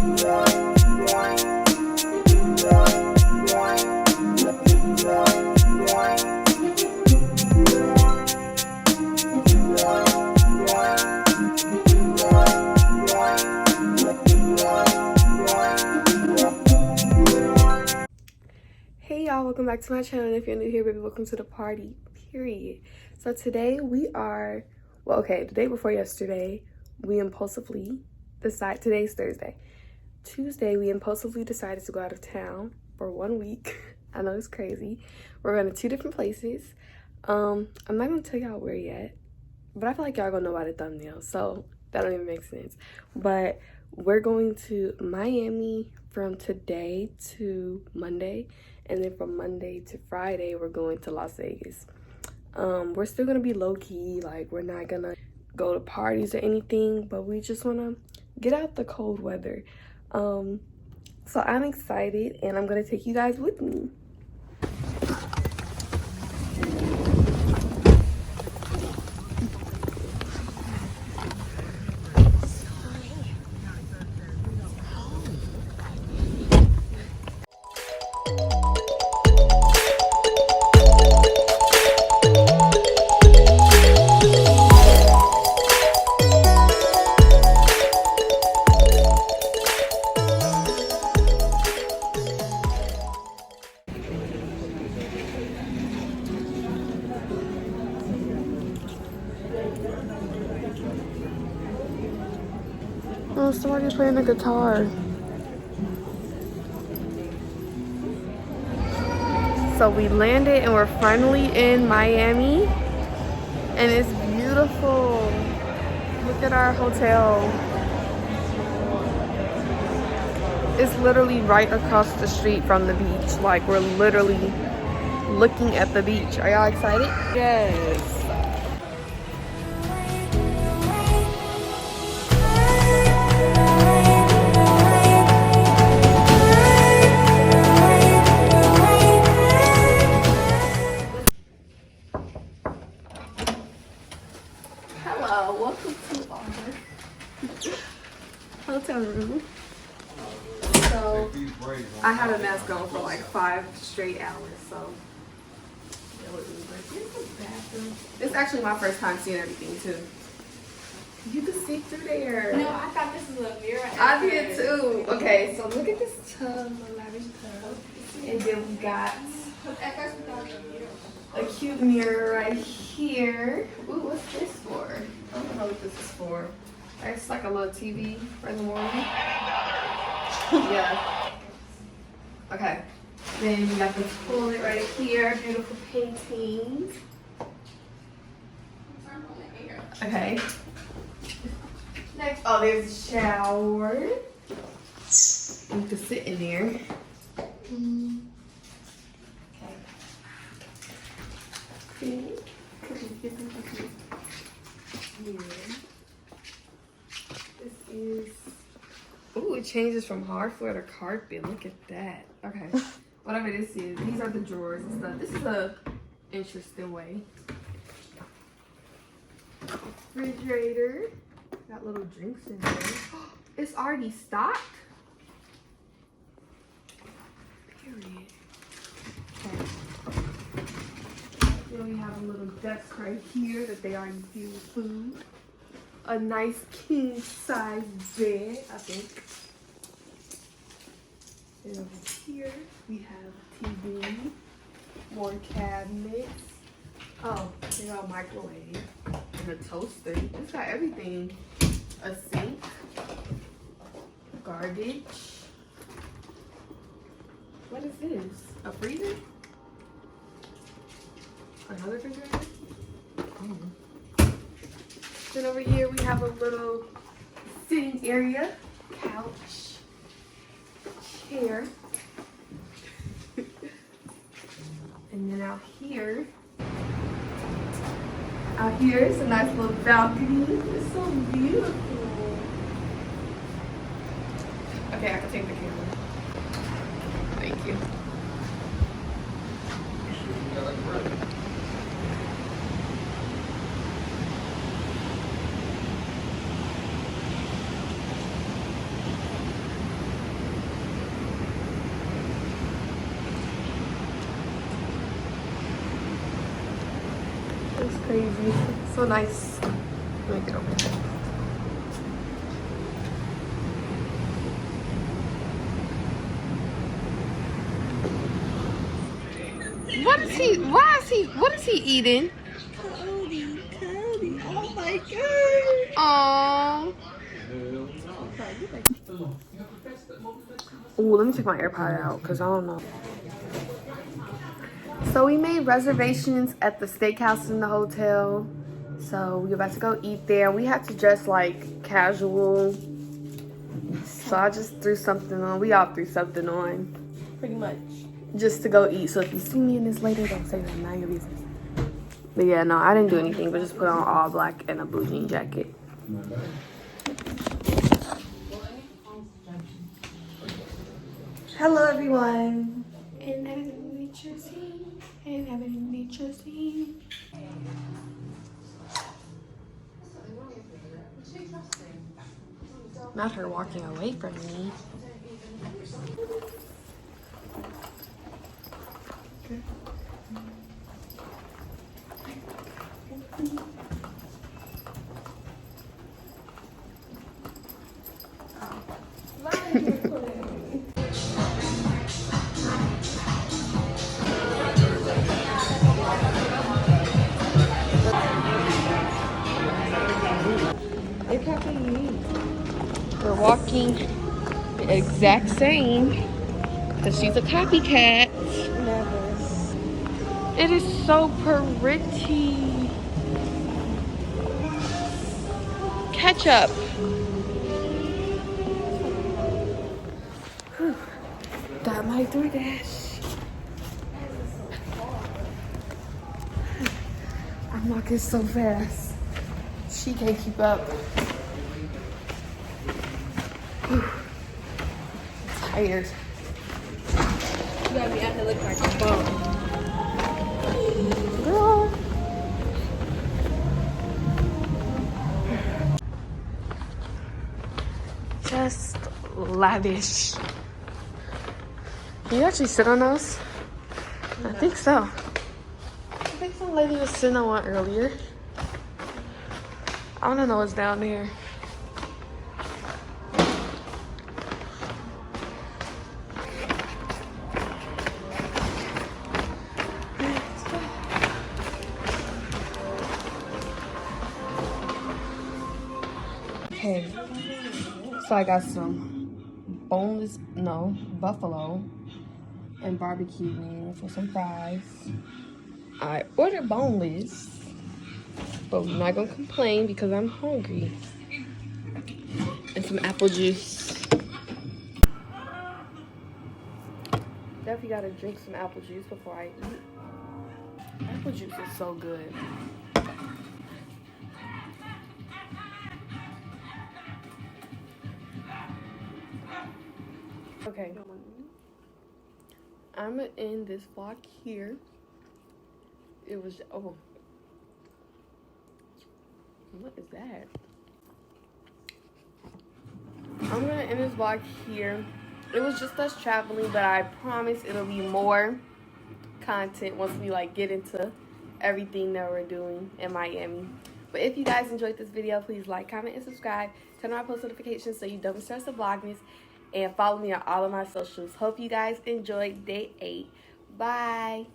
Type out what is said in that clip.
Hey y'all, welcome back to my channel, and if you're new here, baby, welcome to the party, period. So today we are, well, okay, the day before yesterday, we impulsively today's Thursday. Tuesday, we impulsively decided to go out of town for 1 week. I know it's crazy. We're going to 2 different places. I'm not going to tell y'all where yet, but I feel like y'all gonna know by the thumbnail, so that don't even make sense. But we're going to Miami from today to Monday, and then from Monday to Friday we're going to Las Vegas. We're still gonna be low-key, like we're not gonna go to parties or anything, but we just want to get out the cold weather. So I'm excited, and I'm gonna take you guys with me. Oh, somebody's playing the guitar. So we landed and we're finally in Miami, and it's beautiful. Look at our hotel. It's literally right across the street from the beach. Like, we're literally looking at the beach. Are y'all excited? Yes. Hello, welcome to our hotel room. So I had a mask on for like 5 straight hours, so here's the bathroom. It's actually my first time seeing everything too. You can see through there. No, I thought this was a mirror. I did too. Okay, so look at this tub, a lavish tub, and then we got At first we thought it was a mirror. a cute mirror right here. Ooh, what's this for? I don't know what this is for. It's like a little TV for in the morning. Yeah. Okay. Then we got the toilet right here. Beautiful paintings. Okay. Next, oh, there's a shower. You can sit in there. Okay. This is, ooh, it changes from hard floor to carpet. Look at that. Okay. Whatever this is, these are the drawers and stuff. This is a interesting way. Refrigerator. Got little drinks in there. It's already stocked. Period. Okay. Then we have a little desk right here that they already do with food. A nice king size bed, I think. And over here we have TV, more cabinets. Oh, they got a microwave and a toaster. It's got everything. A sink, garbage. What is this? A freezer? Another refrigerator? Oh. Then over here we have a little sitting area, couch, chair. And then out here is a nice little balcony. It's so beautiful. Okay, I can take the camera. Thank you. crazy. So nice. Let me get over here. What is he eating? Cody. Oh my god. Aww. Ooh, let me take my AirPod out because I don't know. So we made reservations at the steakhouse in the hotel. So we're about to go eat there. We had to dress like casual. So I just threw something on. We all threw something on. Pretty much. Just to go eat. So if you see me in this later, don't say that. Mind your business. But yeah, no, I didn't do anything but just put on all black and a blue jean jacket. Hello, everyone. And having nature scene. And having nature scene. Not her walking away from me. We're walking the exact same because she's a copycat. Never. It is so pretty. Ketchup. Got my DoorDash. I'm walking so fast. She can't keep up. Tired. You got me out to look like a bum. Girl. Just lavish. Can you actually sit on those? I think so. I think some lady was sitting on one earlier. I want to know what's down there. Okay, so I got some boneless, no, buffalo and barbecue wings with some fries. I ordered boneless, but we're not gonna complain because I'm hungry. And some apple juice. Definitely gotta drink some apple juice before I eat. Apple juice is so good. Okay, I'm gonna end this vlog here. It was, oh, what is that? I'm gonna end this vlog here. It was just us traveling, but I promise it'll be more content once we like get into everything that we're doing in Miami. But if you guys enjoyed this video, please like, comment, and subscribe. Turn on post notifications so you don't miss the vlogmas. And follow me on all of my socials. Hope you guys enjoyed day 8. Bye.